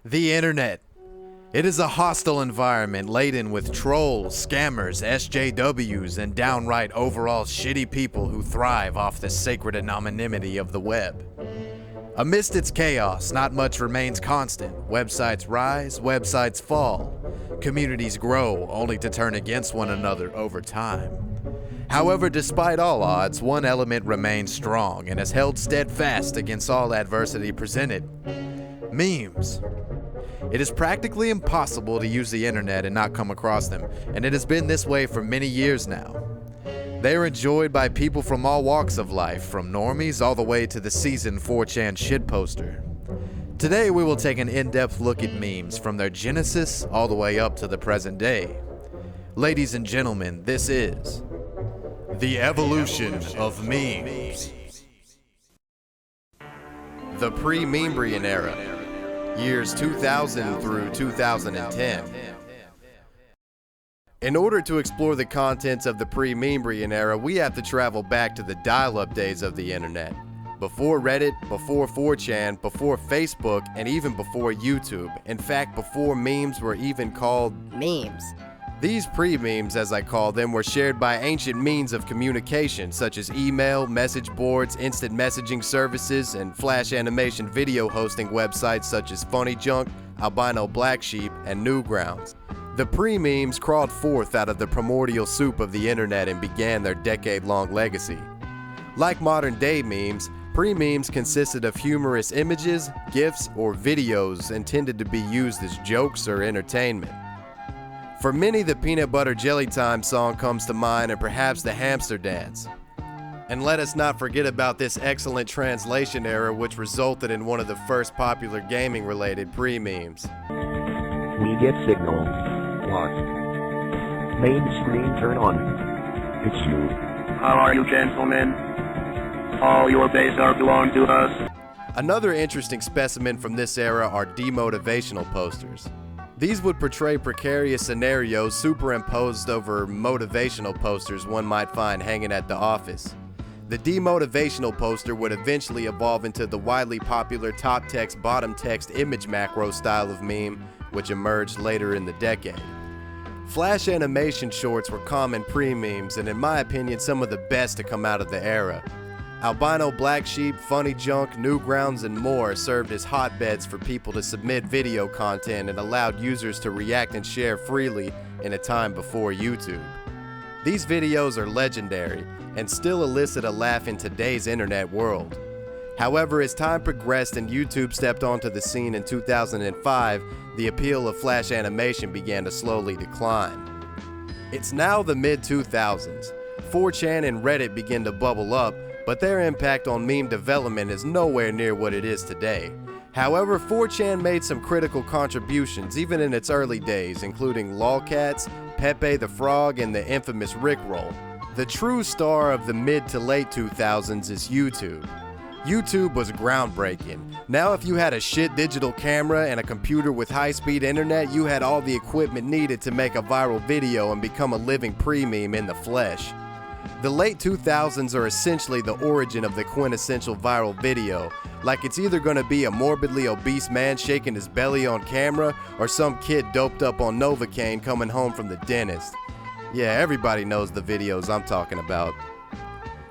The internet. It is a hostile environment laden with trolls, scammers, SJWs, and downright overall shitty people who thrive off the sacred anonymity of the web. Amidst its chaos, not much remains constant. Websites rise, websites fall. Communities grow, only to turn against one another over time. However, despite all odds, one element remains strong and has held steadfast against all adversity presented. Memes. It is practically impossible to use the internet and not come across them, and it has been this way for many years now. They are enjoyed by people from all walks of life, from normies all the way to the seasoned 4chan shitposter. Today we will take an in-depth look at memes from their genesis all the way up to the present day. Ladies and gentlemen, this is the evolution of memes. The PreMeme Era, years 2000 through 2010. In order to explore the contents of the PreMeme Era, we have to travel back to the dial-up days of the internet. Before Reddit, before 4chan, before Facebook, and even before YouTube. In fact, before memes were even called memes. These pre-memes, as I call them, were shared by ancient means of communication such as email, message boards, instant messaging services, and flash animation video hosting websites such as Funny Junk, Albino Black Sheep, and Newgrounds. The pre-memes crawled forth out of the primordial soup of the internet and began their decade-long legacy. Like modern-day memes, pre-memes consisted of humorous images, GIFs, or videos intended to be used as jokes or entertainment. For many, the Peanut Butter Jelly Time song comes to mind, and perhaps the hamster dance. And let us not forget about this excellent translation error, which resulted in one of the first popular gaming-related pre-memes. We get signal. What? Main screen turn on. It's you. How are you, gentlemen? All your base are belong to us. Another interesting specimen from this era are demotivational posters. These would portray precarious scenarios superimposed over motivational posters one might find hanging at the office. The demotivational poster would eventually evolve into the widely popular top text, bottom text image macro style of meme, which emerged later in the decade. Flash animation shorts were common pre-memes, and in my opinion some of the best to come out of the era. Albino Black Sheep, Funny Junk, Newgrounds, and more served as hotbeds for people to submit video content and allowed users to react and share freely in a time before YouTube. These videos are legendary and still elicit a laugh in today's internet world. However, as time progressed and YouTube stepped onto the scene in 2005, the appeal of flash animation began to slowly decline. It's now the mid-2000s. 4chan and Reddit begin to bubble up, but their impact on meme development is nowhere near what it is today. However, 4chan made some critical contributions even in its early days, including Lolcats, Pepe the Frog, and the infamous Rickroll. The true star of the mid to late 2000s is YouTube. YouTube was groundbreaking. Now if you had a shit digital camera and a computer with high-speed internet, you had all the equipment needed to make a viral video and become a living pre-meme in the flesh. The late 2000s are essentially the origin of the quintessential viral video. Like it's either gonna be a morbidly obese man shaking his belly on camera or some kid doped up on Novocaine coming home from the dentist. Yeah, everybody knows the videos I'm talking about.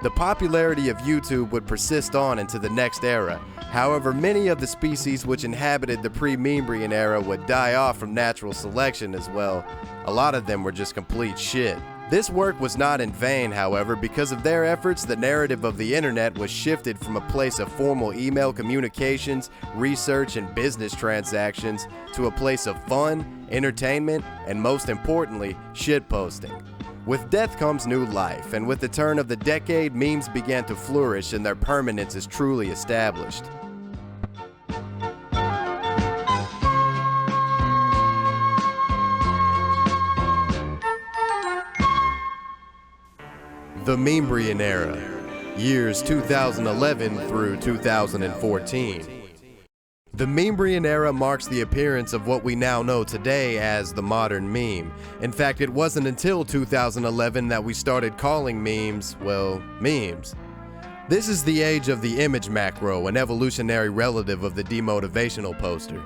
The popularity of YouTube would persist on into the next era. However, many of the species which inhabited the pre-Membrian era would die off from natural selection as well. A lot of them were just complete shit. This work was not in vain, however. Because of their efforts, the narrative of the internet was shifted from a place of formal email communications, research, and business transactions to a place of fun, entertainment, and most importantly, shitposting. With death comes new life, and with the turn of the decade, memes began to flourish and their permanence is truly established. The Membrian Era, years 2011 through 2014. The Membrian Era marks the appearance of what we now know today as the modern meme. In fact, it wasn't until 2011 that we started calling memes, well, memes. This is the age of the image macro, an evolutionary relative of the demotivational poster.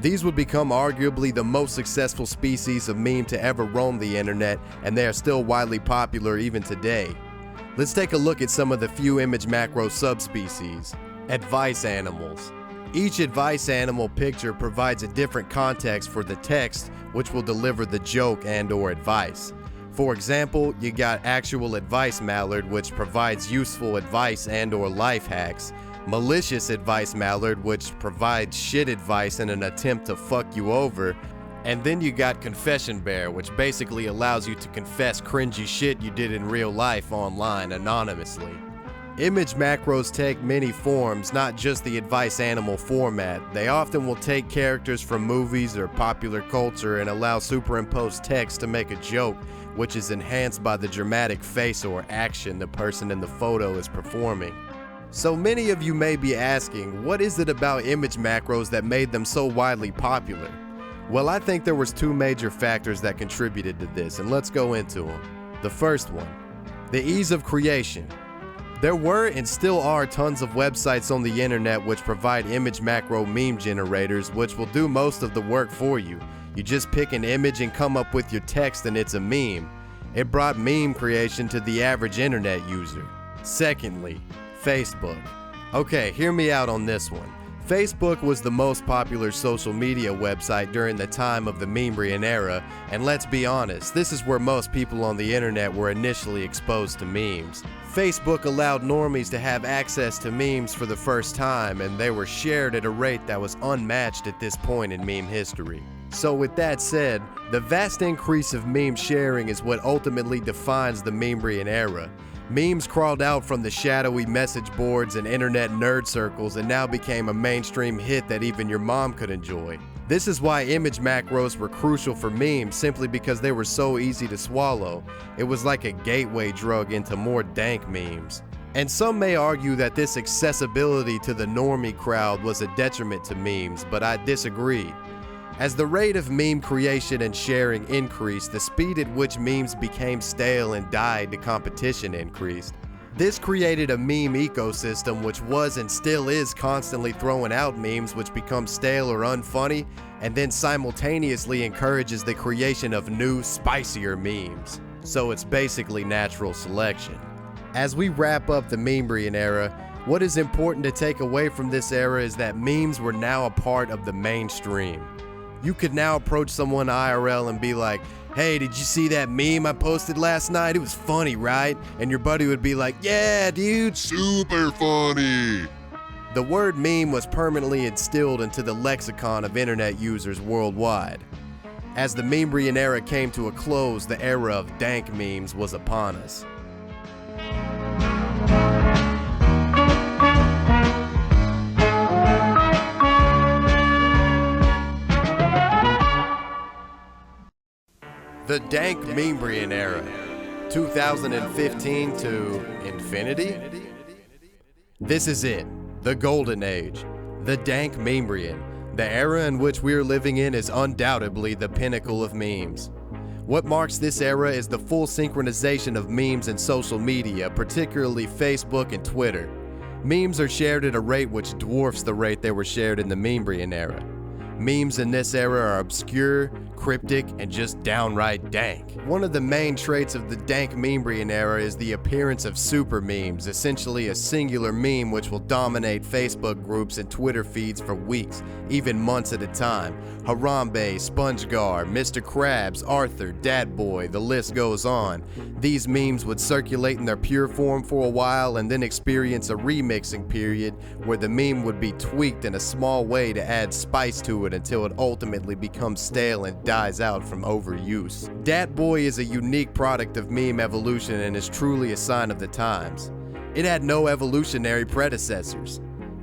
These would become arguably the most successful species of meme to ever roam the internet, and they are still widely popular even today. Let's take a look at some of the few image macro subspecies. Advice animals. Each advice animal picture provides a different context for the text, which will deliver the joke and/or advice. For example, you got actual advice mallard, which provides useful advice and/or life hacks. Malicious advice mallard, which provides shit advice in an attempt to fuck you over. And then you got confession bear, which basically allows you to confess cringy shit you did in real life online anonymously. Image macros take many forms, not just the advice animal format. They often will take characters from movies or popular culture and allow superimposed text to make a joke, which is enhanced by the dramatic face or action the person in the photo is performing. So many of you may be asking, what is it about image macros that made them so widely popular? Well, I think there was two major factors that contributed to this, and let's go into them. The first one, the ease of creation. There were and still are tons of websites on the internet which provide image macro meme generators, which will do most of the work for you. You just pick an image and come up with your text and it's a meme. It brought meme creation to the average internet user. Secondly, Facebook. Okay, hear me out on this one. Facebook was the most popular social media website during the time of the Meme Era, and let's be honest, this is where most people on the internet were initially exposed to memes. Facebook allowed normies to have access to memes for the first time, and they were shared at a rate that was unmatched at this point in meme history. So with that said, the vast increase of meme sharing is what ultimately defines the Meme Era. Memes crawled out from the shadowy message boards and internet nerd circles and now became a mainstream hit that even your mom could enjoy. This is why image macros were crucial for memes, simply because they were so easy to swallow. It was like a gateway drug into more dank memes. And some may argue that this accessibility to the normie crowd was a detriment to memes, but I disagree. As the rate of meme creation and sharing increased, the speed at which memes became stale and died to competition increased. This created a meme ecosystem which was and still is constantly throwing out memes which become stale or unfunny, and then simultaneously encourages the creation of new, spicier memes. So it's basically natural selection. As we wrap up the Meme Era, what is important to take away from this era is that memes were now a part of the mainstream. You could now approach someone IRL and be like, "Hey, did you see that meme I posted last night? It was funny, right?" And your buddy would be like, "Yeah, dude, super funny." The word meme was permanently instilled into the lexicon of internet users worldwide. As the Meme Era came to a close, the era of dank memes was upon us. The dank Meme Era, 2015 to infinity? This is it, the golden age, the dank Meme. The era in which we're living in is undoubtedly the pinnacle of memes. What marks this era is the full synchronization of memes and social media, particularly Facebook and Twitter. Memes are shared at a rate which dwarfs the rate they were shared in the Meme Era. Memes in this era are obscure, cryptic, and just downright dank. One of the main traits of the dank Meme era is the appearance of super memes, essentially a singular meme which will dominate Facebook groups and Twitter feeds for weeks, even months at a time. Harambe, SpongeGar, Mr. Krabs, Arthur, Dat Boy, the list goes on. These memes would circulate in their pure form for a while and then experience a remixing period where the meme would be tweaked in a small way to add spice to it until it ultimately becomes stale and dies out from overuse. Dat Boy is a unique product of meme evolution and is truly a sign of the times. It had no evolutionary predecessors.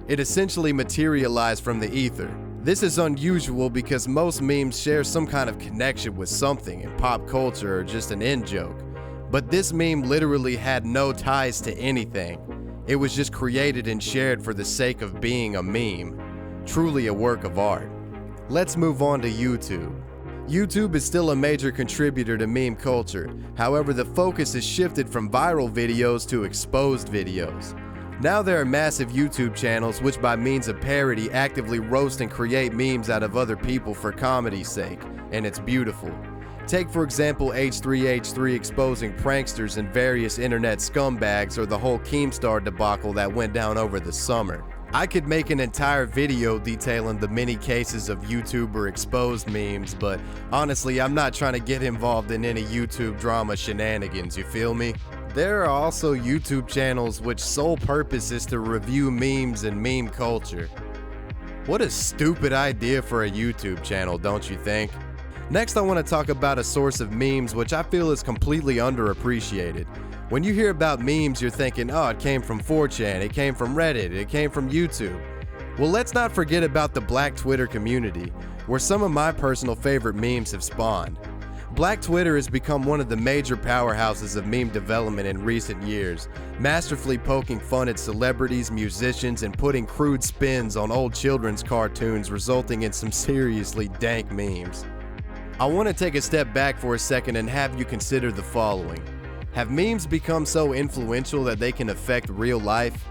It essentially materialized from the ether. This is unusual because most memes share some kind of connection with something in pop culture or just an in-joke. But this meme literally had no ties to anything. It was just created and shared for the sake of being a meme. Truly a work of art. Let's move on to YouTube. YouTube is still a major contributor to meme culture. However, the focus has shifted from viral videos to exposed videos. Now there are massive YouTube channels which by means of parody actively roast and create memes out of other people for comedy's sake, and it's beautiful. Take for example H3H3 exposing pranksters and various internet scumbags, or the whole Keemstar debacle that went down over the summer. I could make an entire video detailing the many cases of YouTuber exposed memes, but honestly I'm not trying to get involved in any YouTube drama shenanigans, you feel me? There are also YouTube channels which sole purpose is to review memes and meme culture. What a stupid idea for a YouTube channel, don't you think? Next I want to talk about a source of memes which I feel is completely underappreciated. When you hear about memes, you're thinking, oh, it came from 4chan, it came from Reddit, it came from YouTube. Well, let's not forget about the Black Twitter community, where some of my personal favorite memes have spawned. Black Twitter has become one of the major powerhouses of meme development in recent years, masterfully poking fun at celebrities, musicians, and putting crude spins on old children's cartoons, resulting in some seriously dank memes. I want to take a step back for a second and have you consider the following. Have memes become so influential that they can affect real life?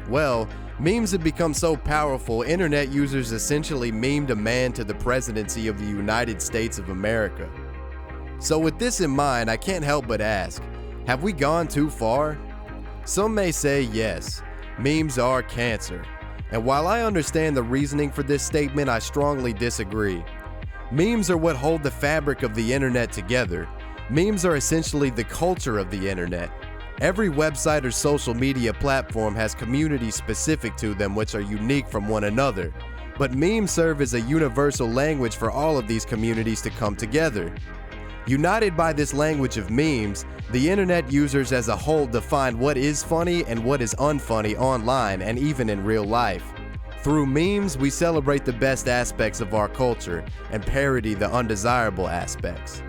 Well, memes have become so powerful, internet users essentially memed a man to the presidency of the United States of America. So with this in mind, I can't help but ask, have we gone too far? Some may say yes, memes are cancer. And while I understand the reasoning for this statement, I strongly disagree. Memes are what hold the fabric of the internet together. Memes are essentially the culture of the internet. Every website or social media platform has communities specific to them which are unique from one another. But memes serve as a universal language for all of these communities to come together. United by this language of memes, the internet users as a whole define what is funny and what is unfunny online and even in real life. Through memes, we celebrate the best aspects of our culture and parody the undesirable aspects.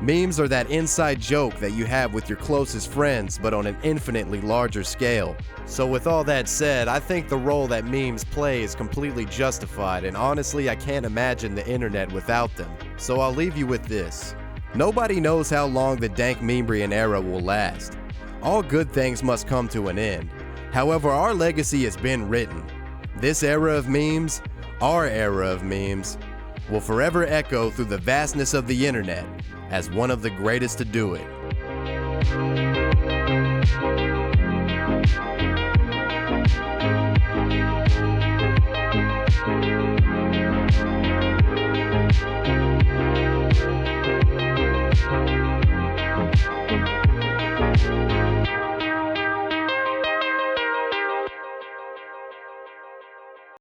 Memes are that inside joke that you have with your closest friends, but on an infinitely larger scale. So with all that said, I think the role that memes play is completely justified, and honestly, I can't imagine the internet without them. So I'll leave you with this. Nobody knows how long the dank Meme era will last. All good things must come to an end. However, our legacy has been written. This era of memes, our era of memes, will forever echo through the vastness of the internet as one of the greatest to do it.